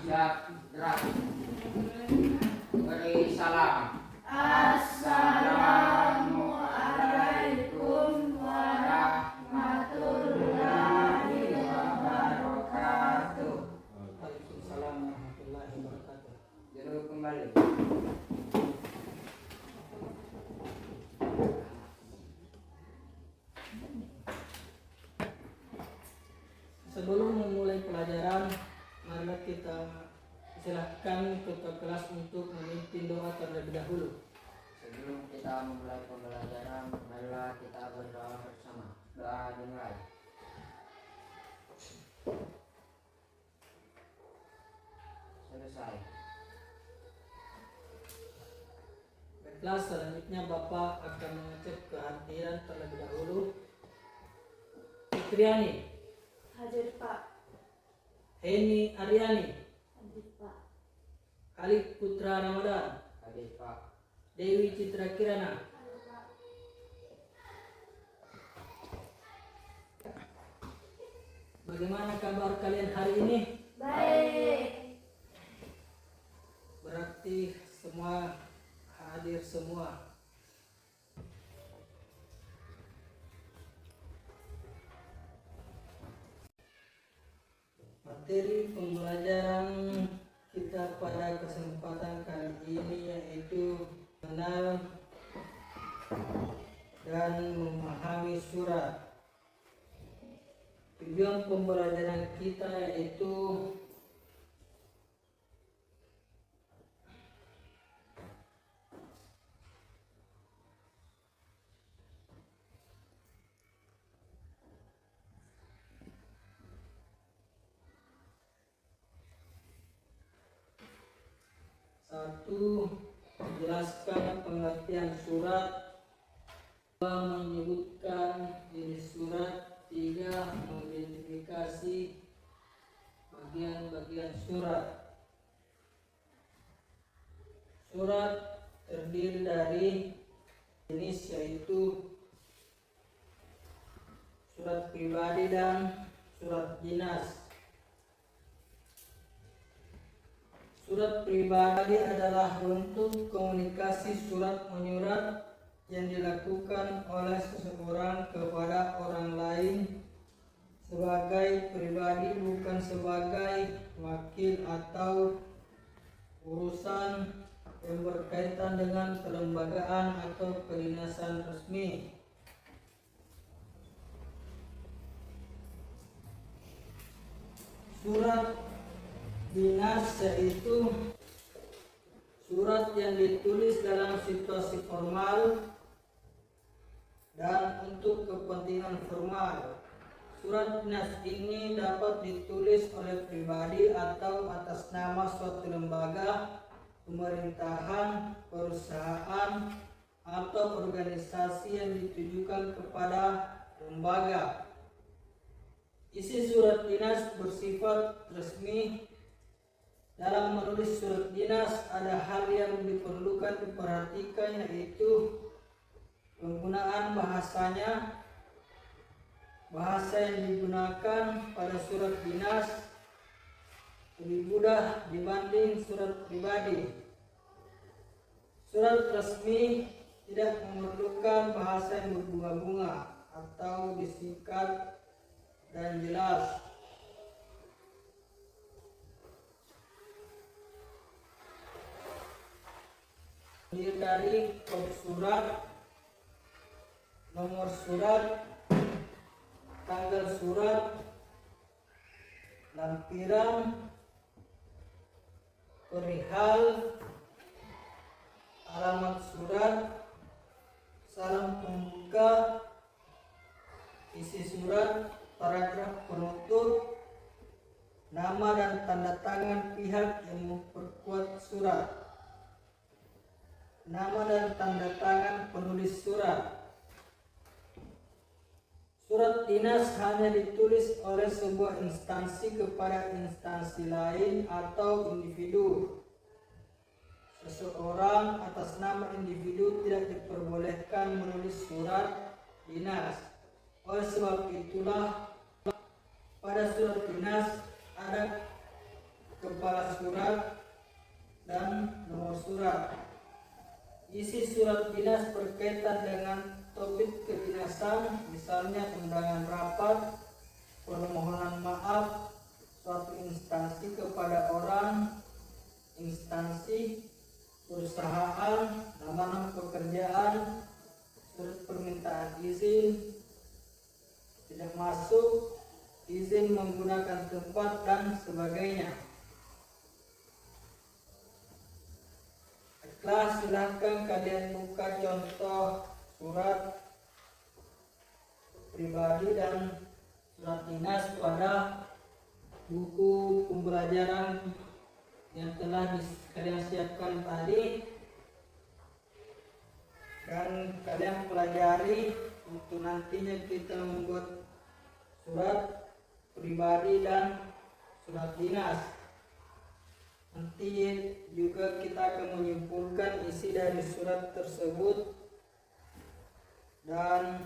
Siap, gerak. Beri salam. Assalamualaikum warahmatullahi wabarakatuh. Waalaikumsalam warahmatullahi wabarakatuh. Duduk kembali. Sebelum memulai pelajaran, marilah kita silakan ketua kelas untuk memimpin doa terlebih dahulu. Sebelum kita memulai pembelajaran, marilah kita berdoa bersama. Doa dimulai. Selesai. Baiklah, selanjutnya Bapak akan mengecek kehadiran terlebih dahulu. Fitriani, Hadir Pak. Heni Aryani, Hadir Pak. Khalid Putra Ramadan, Hadir Pak. Dewi Citra Kirana. Hadir Pak. Bagaimana kabar kalian hari ini? Baik. Berarti semua hadir semua. Materi pembelajaran kita pada kesempatan kali ini yaitu mengenal dan memahami surat. Tujuan pembelajaran kita yaitu satu, menjelaskan pengertian surat, dua, menyebutkan jenis surat, tiga, mengidentifikasi bagian-bagian surat. Surat terdiri dari jenis yaitu surat pribadi dan surat dinas. Surat pribadi adalah bentuk komunikasi surat menyurat yang dilakukan oleh seseorang kepada orang lain sebagai pribadi, bukan sebagai wakil atau urusan yang berkaitan dengan kelembagaan atau kedinasan resmi. Surat dinas yaitu surat yang ditulis dalam situasi formal dan untuk kepentingan formal. Surat dinas ini dapat ditulis oleh pribadi atau atas nama suatu lembaga, pemerintahan, perusahaan, atau organisasi yang ditujukan kepada lembaga. Isi surat dinas bersifat resmi. Dalam menulis surat dinas ada hal yang diperlukan diperhatikan, yaitu penggunaan bahasanya. Bahasa yang digunakan pada surat dinas lebih mudah dibanding surat pribadi. Surat resmi tidak memerlukan bahasa yang berbunga-bunga atau disingkat dan jelas. Terdiri dari kode surat, nomor surat, tanggal surat, lampiran, perihal, alamat surat, salam pembuka, isi surat, paragraf penutup, nama dan tanda tangan pihak yang memperkuat surat, nama dan tanda tangan penulis surat. Surat dinas hanya ditulis oleh sebuah instansi kepada instansi lain atau individu. Seseorang atas nama individu tidak diperbolehkan menulis surat dinas. Oleh sebab itulah pada surat dinas ada kepala surat, dan nomor surat. Isi surat dinas berkaitan dengan topik kedinasan, misalnya undangan rapat, permohonan maaf, suatu instansi kepada orang, instansi, perusahaan, nama-nama pekerjaan, surat permintaan izin, tidak masuk, izin menggunakan tempat, dan sebagainya. Baiklah, silahkan kalian buka contoh surat pribadi dan surat dinas pada buku pembelajaran yang telah kalian siapkan tadi, dan kalian pelajari untuk nantinya kita membuat surat pribadi dan surat dinas. Nanti juga kita akan menyimpulkan isi dari surat tersebut dan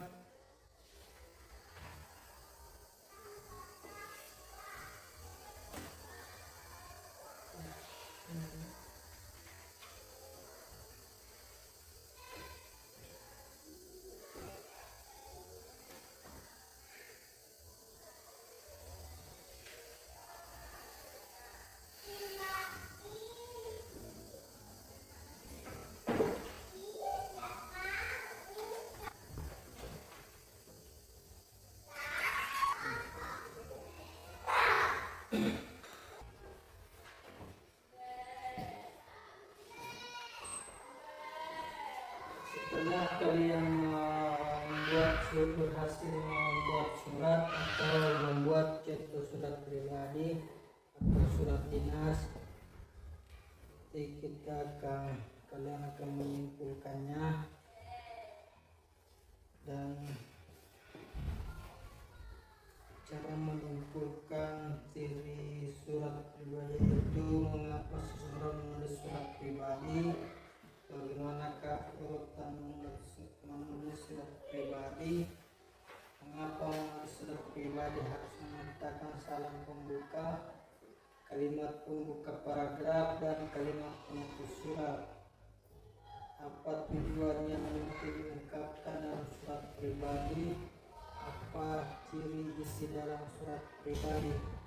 setelah kalian berhasil membuat surat atau membuat contoh surat pribadi atau surat dinas, kalian akan menyimpulkannya, dan cara menyimpulkan ciri surat pribadi itu, mengapa seseorang menulis surat pribadi, bagaimanakah urutan menulis surat pribadi, mengapa menulis surat pribadi harus menyertakan salam pembuka, kalimat pembuka paragraf, dan kalimat penutup surat. Apa tujuannya untuk diungkapkan dalam surat pribadi, apa ciri isi dalam surat pribadi.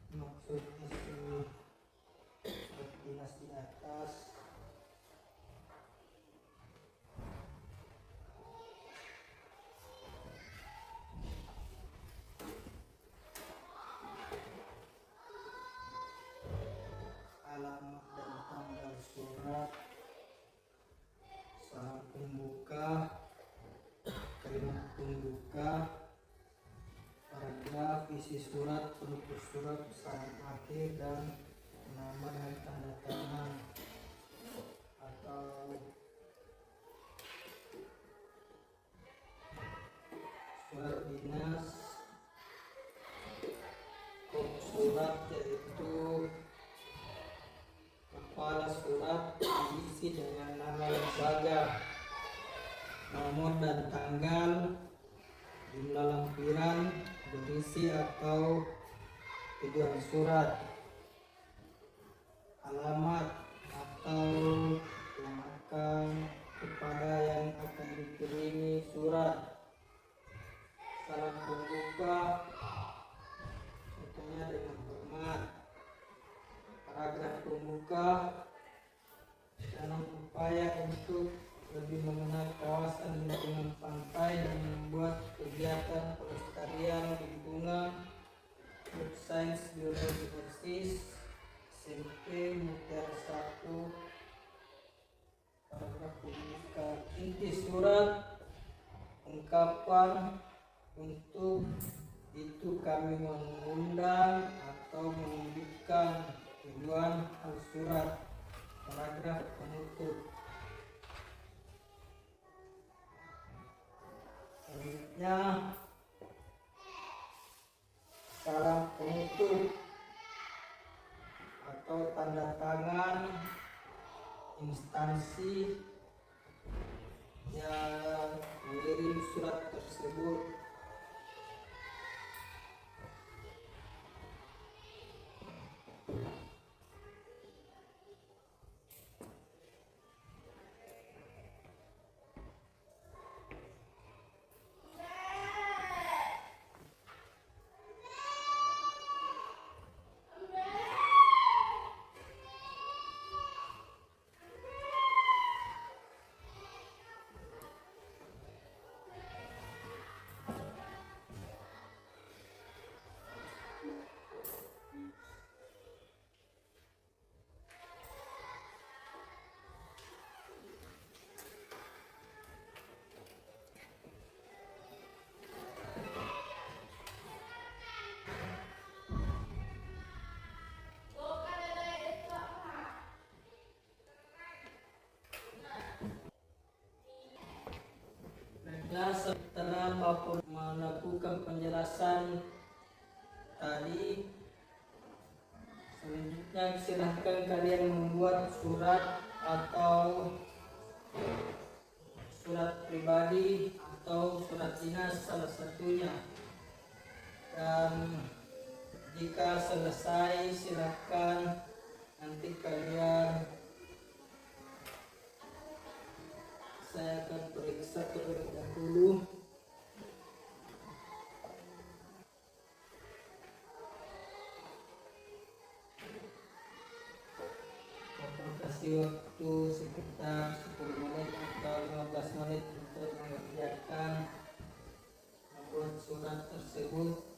Maksud isi surat dinas di atas. Alamat dan tanggal surat, salam pembuka, kalimat pembuka, paragraf, isi surat, penutup surat, salam akhir, dan nama dan tanda tangan atau surat dinas. Kop surat yaitu kepala surat diisi dengan nama lembaga, nomor dan tanggal, jumlah lampiran, berisi atau tujuan surat, alamat atau kepada yang akan dikirimi surat, salam pembuka, contohnya dengan hormat, paragraf pembuka, dalam upaya untuk lebih mengenal kawasan lingkungan pantai dan membuat kegiatan pelestarian lingkungan, Food Science Biologi Persis, SMP Mutiara 1, paragraf pembuka. Inti surat, ungkapan untuk itu kami mengundang atau menerbitkan tujuan hal surat, paragraf penutup. Selanjutnya salam penutup atau tanda tangan instansi yang mengirim surat tersebut. Nah, setelah Bapak melakukan penjelasan tadi, selanjutnya silahkan kalian membuat surat atau surat pribadi atau surat dinas salah satunya. Dan jika selesai, silahkan nanti kalian saya akan periksa terlebih dahulu. Saya kasih waktu sekitar 10 menit atau 15 menit untuk mengerjakan membuat surat tersebut.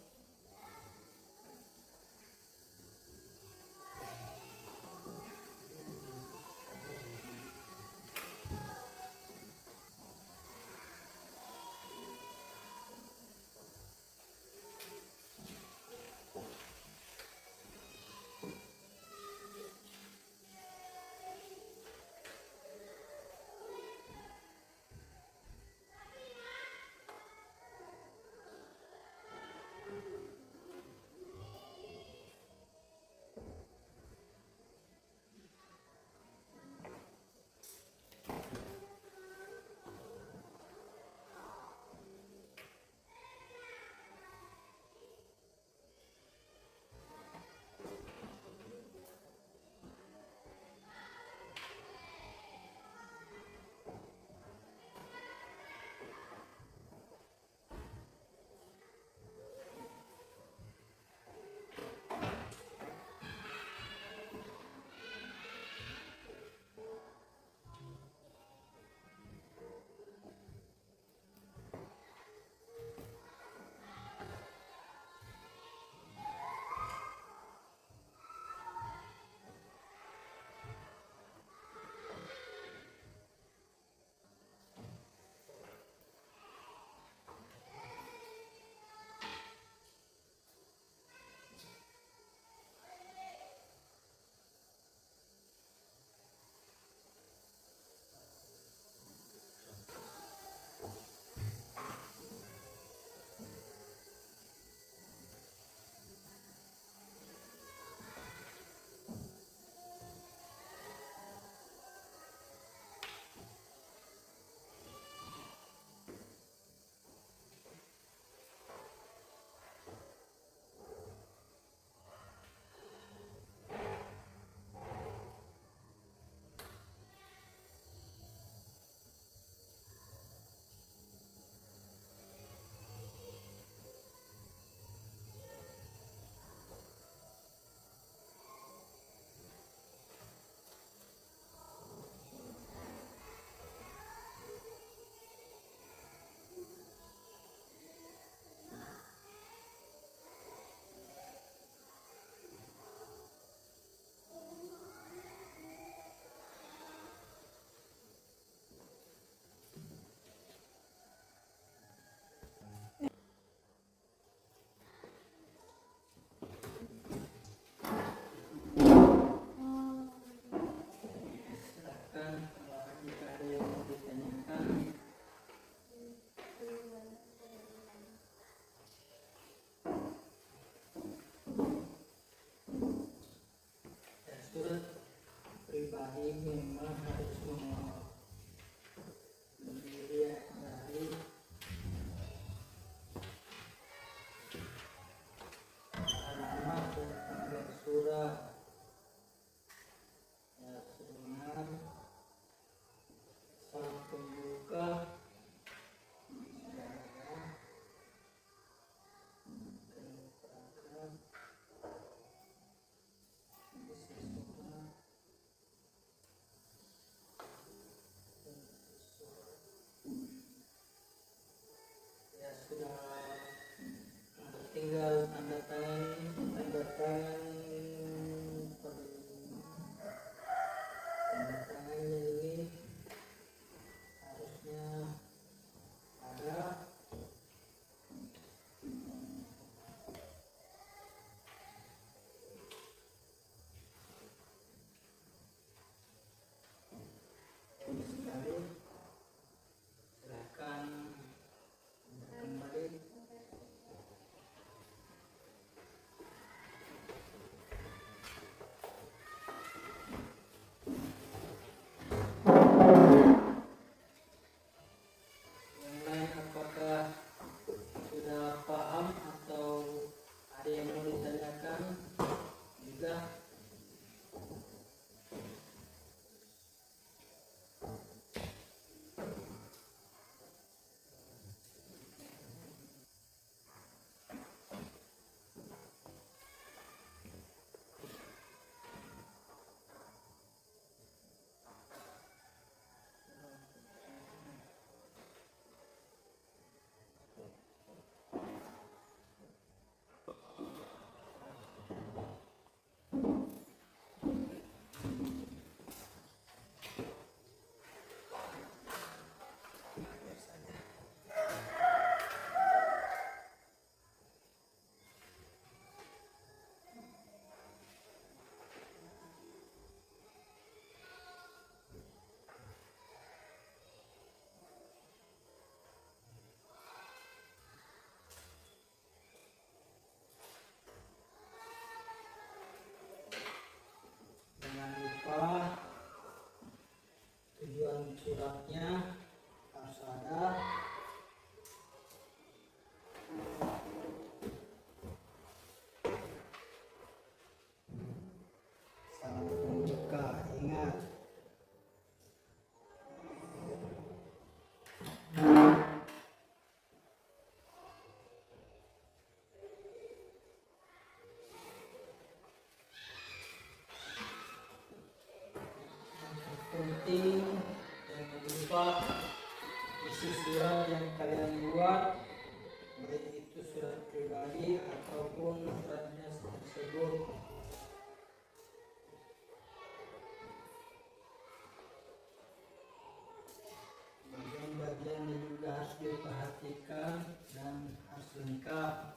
lengkap.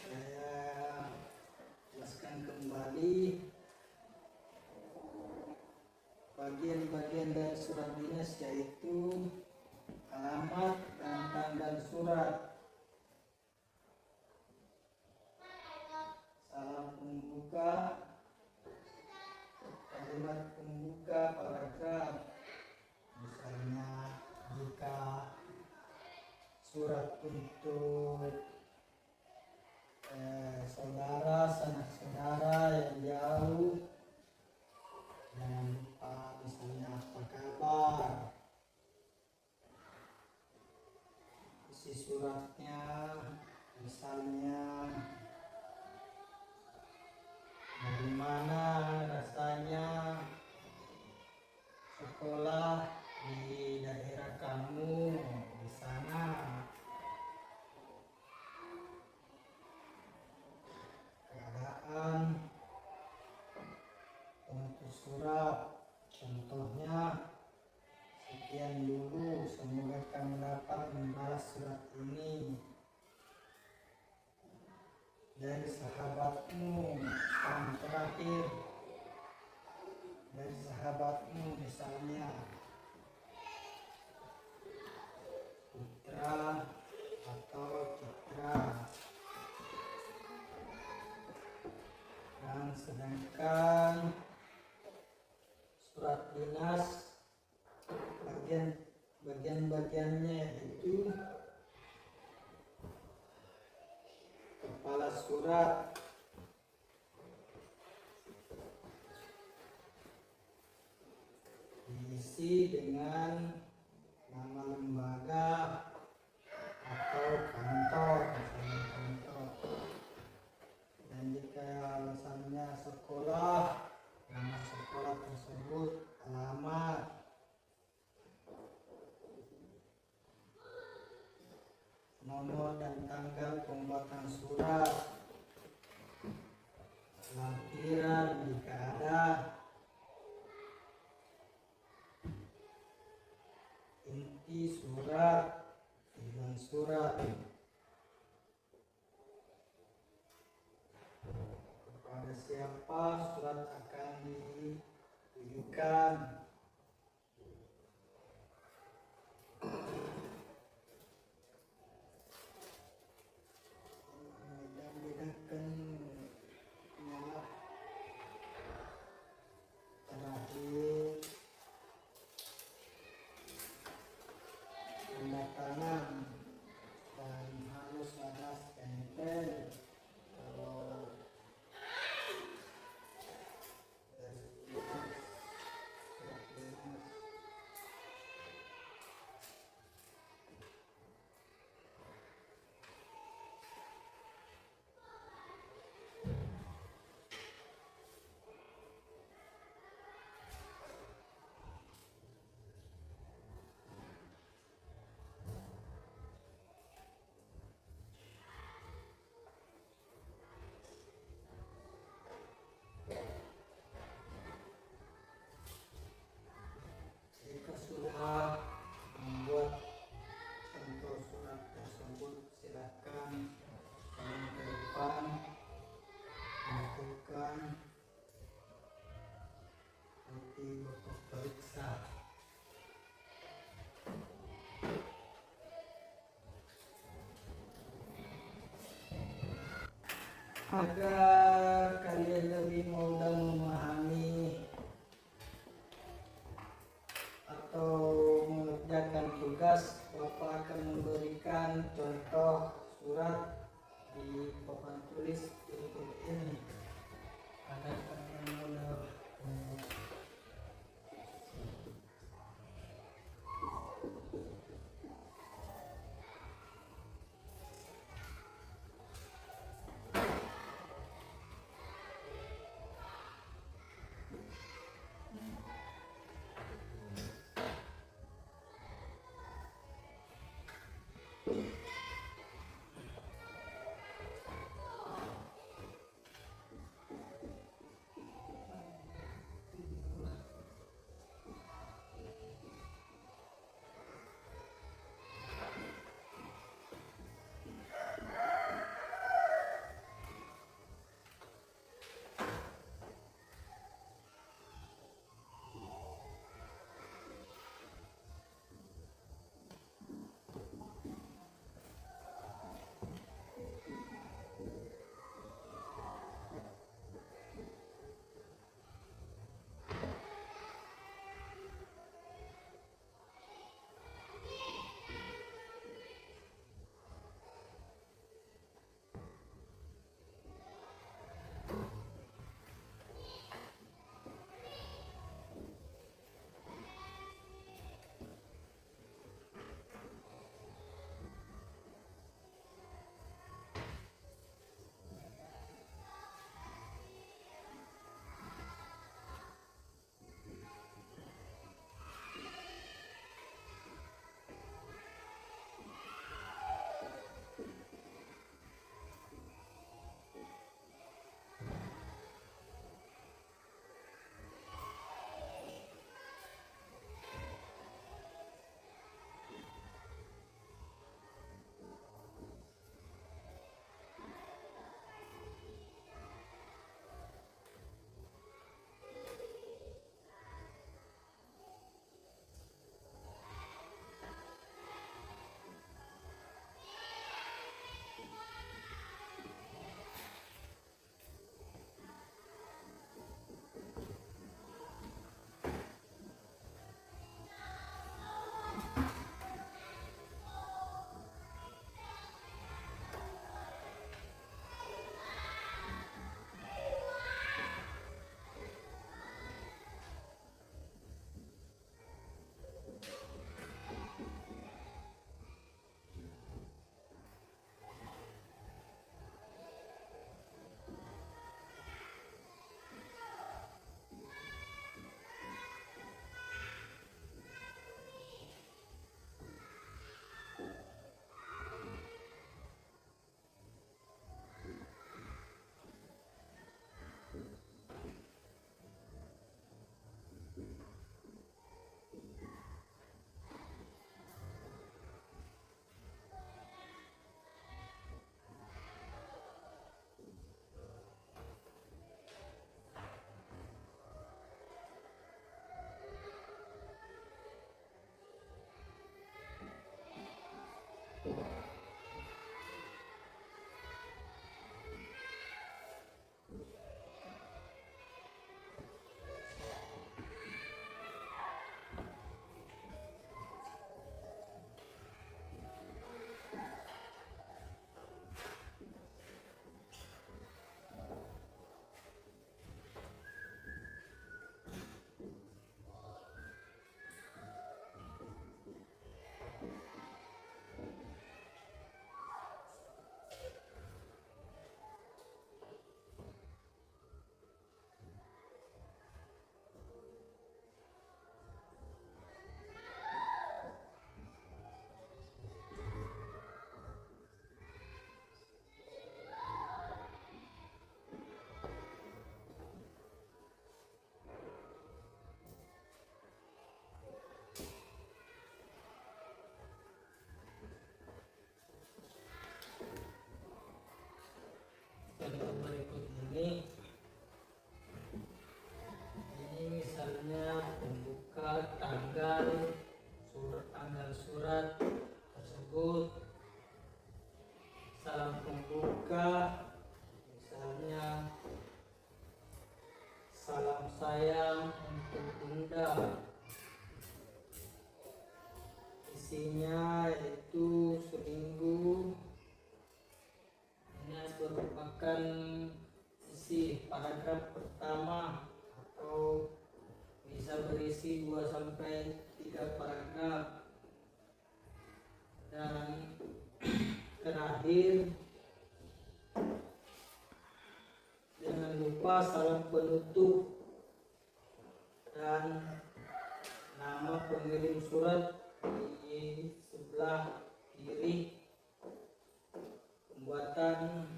Saya jelaskan kembali bagian-bagian dari surat dinas, yaitu alamat dan tanggal surat, salam pembuka, kalimat pembuka paragraf. Misalnya jika surat untuk saudara, sanak saudara yang jauh, jangan lupa misalnya apa kabar, isi suratnya misalnya bagaimana rasanya sekolah di daerah kamu, di sana keadaan untuk surat, contohnya sekian dulu, semoga kamu dapat membalas surat ini dari sahabatmu, yang terakhir dari sahabatmu, misalnya Putra atau Citra. Dan sedangkan surat dinas bagian-bagiannya itu kepala surat, diisi dengan nama lembaga atau kantor, misalnya kantor. Dan jika alasannya sekolah, nama sekolah tersebut, alamat, nomor dan tanggal pembuatan surat, lampiran jika ada, inti surat, tujuan surat, kepada siapa surat akan ditujukan, dan bedakan ialah terakhir tanda tangan dan harus ada stempel. Kalau dari surat dinas jika sudah membuat contoh surat tersebut, silakan kalian ke depan melakukan seperti buku periksa agar kalian lebih mudah memahami atau mengerjakan tugas. Bapak akan memberikan contoh surat di papan tulis berikut ini agar kalian mudah membuat. Isinya yaitu seminggu. Ini merupakan isi paragraf pertama atau bisa berisi 2 sampai 3 paragraf. Dan terakhir, jangan lupa salam penutup dan nama pengirim surat di sebelah kiri pembuatan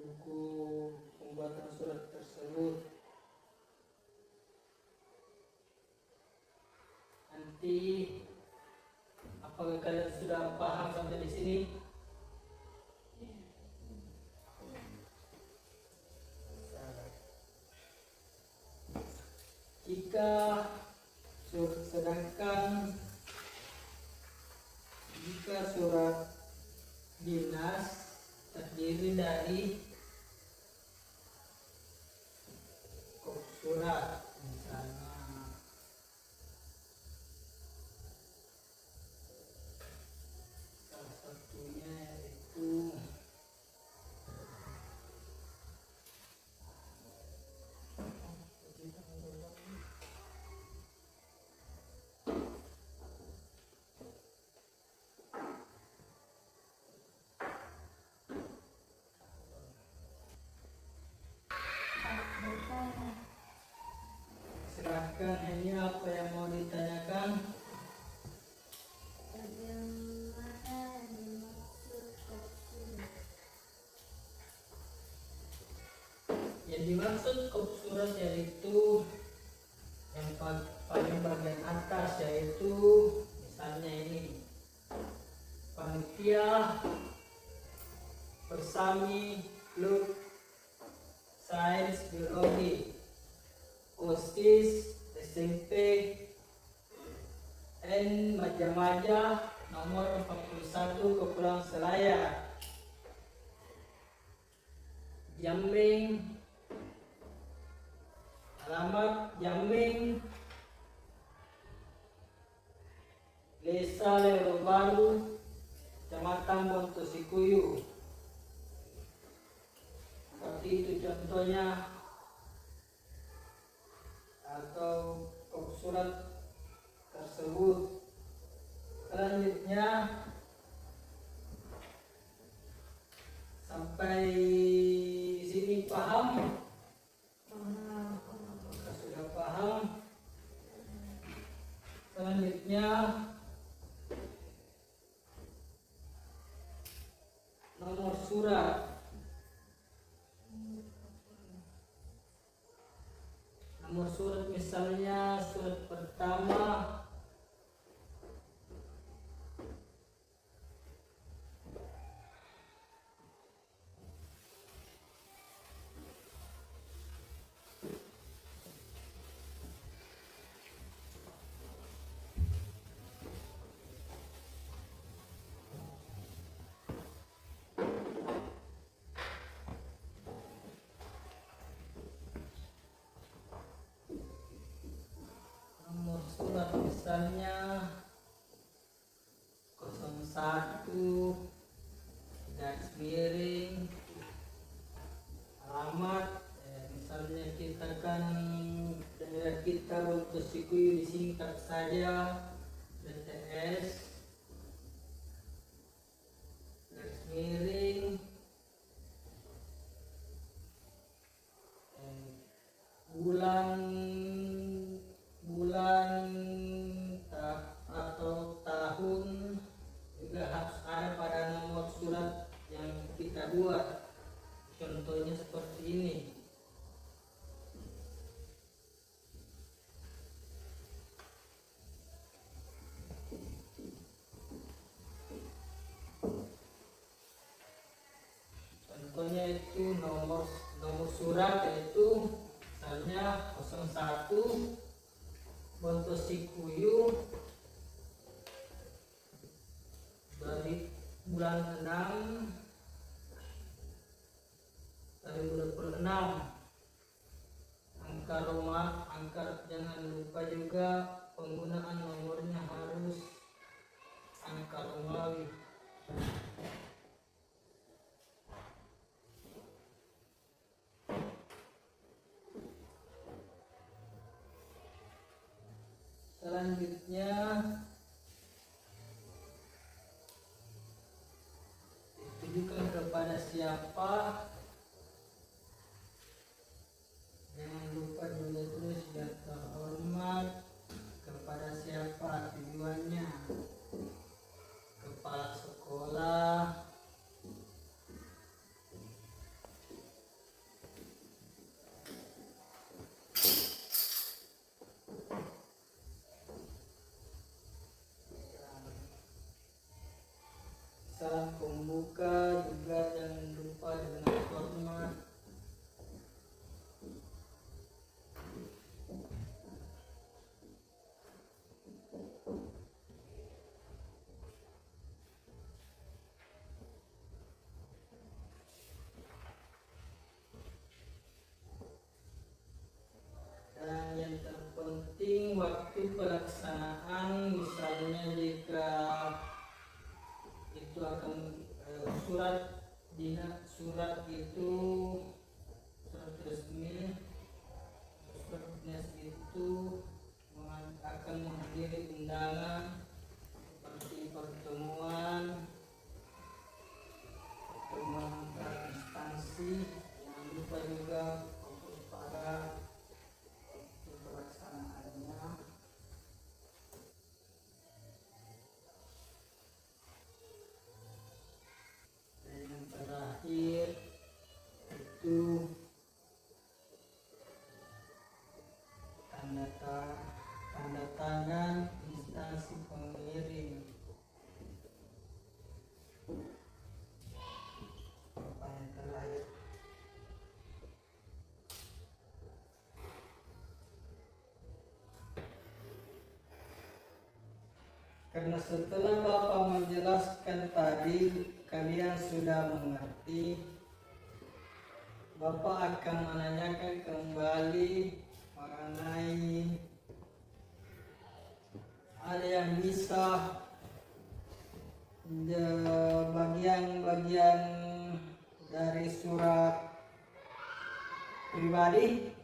buku pembuatan surat tersebut. Nanti apakah kalian sudah paham sampai di sini? Jika surat dinas terdiri dari kop surat, misalnya salah satunya yaitu silahkan, ini apa yang mau ditanyakan? Bagaimana dimaksud kop surat? Yang dimaksud kop surat yaitu yang paling bagian atas, yaitu misalnya ini panitia bersami klub sains biologi OSIS SMP N Majamaja nomor 41 Kepulauan Selayar, Jambi, alamat Jambi, Desa Lero Baru, Kecamatan Bontosikuyu. Seperti itu contohnya, atau kop surat tersebut. Selanjutnya, sampai sini paham? Apakah sudah paham? Selanjutnya, nomor surat. Nomor surat misalnya surat pertama misalnya 01 garis miring alamat, misalnya kita kan daerah kita Bontosikuyu disingkat saja BTS garis miring bulan atau tahun juga harus ada pada nomor surat yang kita buat. Contohnya seperti ini. Contohnya itu nomor surat yaitu misalnya 01 Bontosikuyu dari bulan 6 angka rumah, angka jangan lupa lupa juga penggunaan nomornya harus angka Romawi. Selanjutnya ditujukan kepada siapa, jangan lupa juga tulis yang terhormat, kepada siapa tujuannya, kepala sekolah, salam pembuka juga jangan lupa dengan hormat. Dan yang terpenting waktu pelaksanaan, misalnya jika itu akan surat itu surat resmi, surat dinas itu akan menghadiri undangan seperti pertemuan antar instansi. Jangan lupa juga fokus para pelaksanaannya. Dan yang terakhir itu tanda tangan instansi pengirim. Yang terakhir karena setelah Bapak menjelaskan tadi kalian sudah mengerti, Bapak akan menanyakan kembali mengenai ada yang bisa bagian-bagian dari surat pribadi.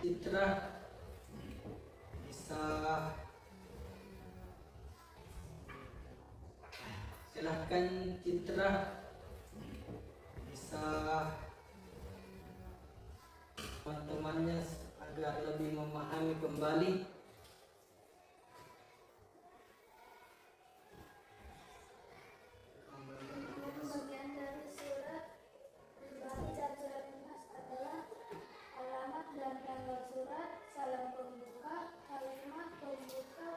Citra bisa silahkan Citra bisa teman-temannya agar lebih memahami kembali. Bagian dari surat pribadi dan surat dinas adalah alamat dan tanggal surat, salam pembuka, kalimat pembuka,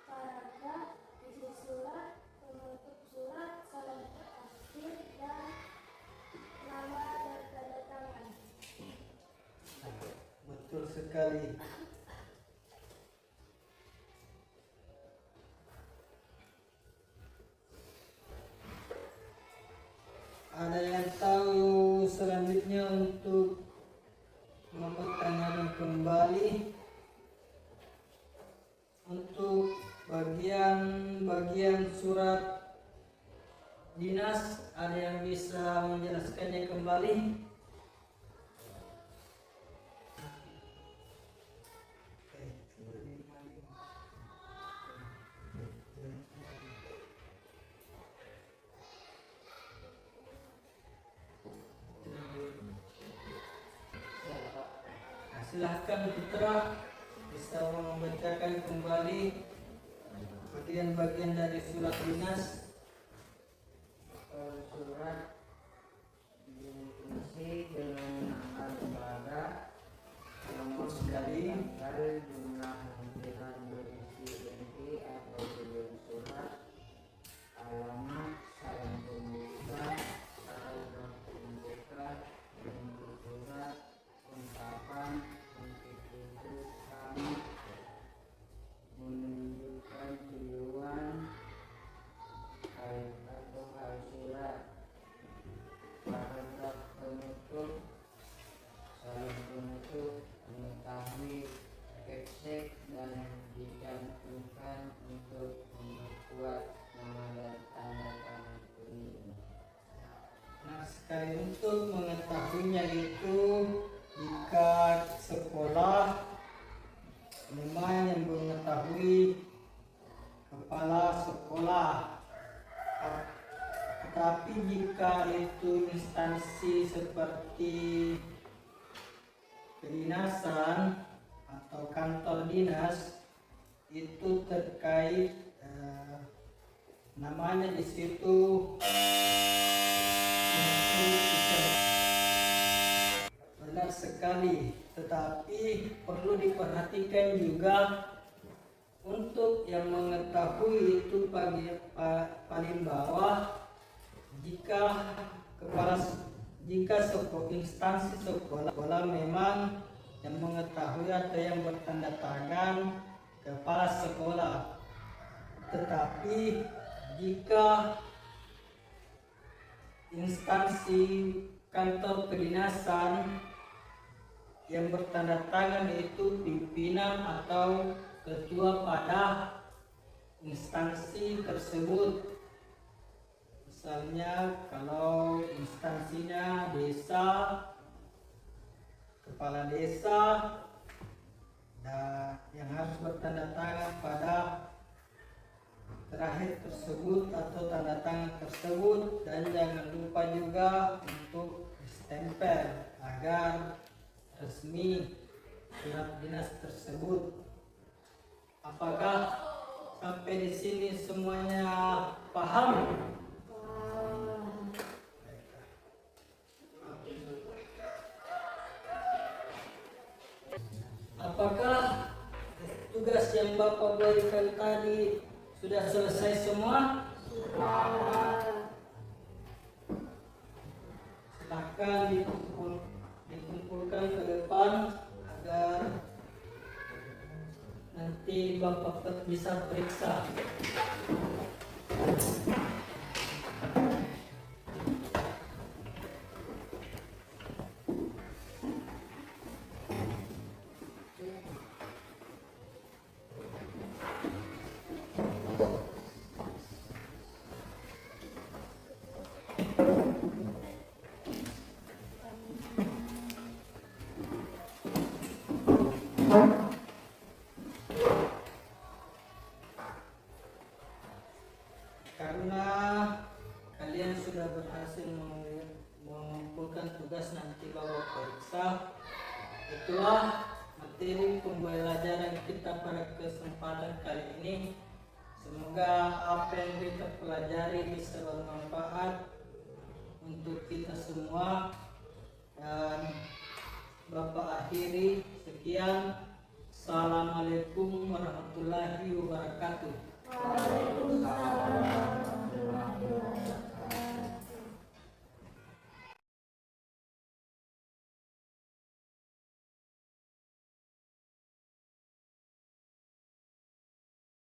paragraf, isi surat, penutup surat, salam terakhir, dan nama dan tanda tangan. Betul sekali. Ada yang tahu selanjutnya untuk mempertanyakan kembali untuk bagian surat dinas, ada yang bisa menjelaskannya kembali? Silahkan Putra bisa membacakan kembali bagian-bagian dari surat dinas. Surat diisi dengan angka lembaga, nomor sekali. tanggal, jumlah lembaga berisi inti atau tujuan surat, alamat, salam pembuka, sekali untuk mengetahuinya itu jika sekolah memang yang mengetahui kepala sekolah. Tetapi jika itu instansi seperti kedinasan atau kantor dinas, itu terkait namanya di situ benar sekali. Tetapi perlu diperhatikan juga untuk yang mengetahui itu paling bawah, jika instansi sekolah memang yang mengetahui atau yang bertanda tangan kepala sekolah. Tetapi jika instansi kantor kedinasan yang bertanda tangan itu pimpinan atau ketua pada instansi tersebut. Misalnya kalau instansinya desa, kepala desa, dan yang harus bertanda tangan pada terakhir tersebut atau tanda tangan tersebut, dan jangan lupa juga untuk stempel agar resmi surat dinas tersebut. Apakah sampai di sini semuanya paham? Apakah tugas yang Bapak berikan tadi sudah selesai semua? Silakan dikumpulkan ke depan agar nanti Bapak bisa periksa. Karena kalian sudah berhasil mengumpulkan tugas nanti Bapak periksa, itulah materi pembelajaran kita pada kesempatan kali ini. Semoga apa yang kita pelajari bisa bermanfaat untuk kita semua, dan Bapak akhiri sekian. Assalamualaikum warahmatullahi wabarakatuh. Waalaikumsalam warahmatullahi wabarakatuh.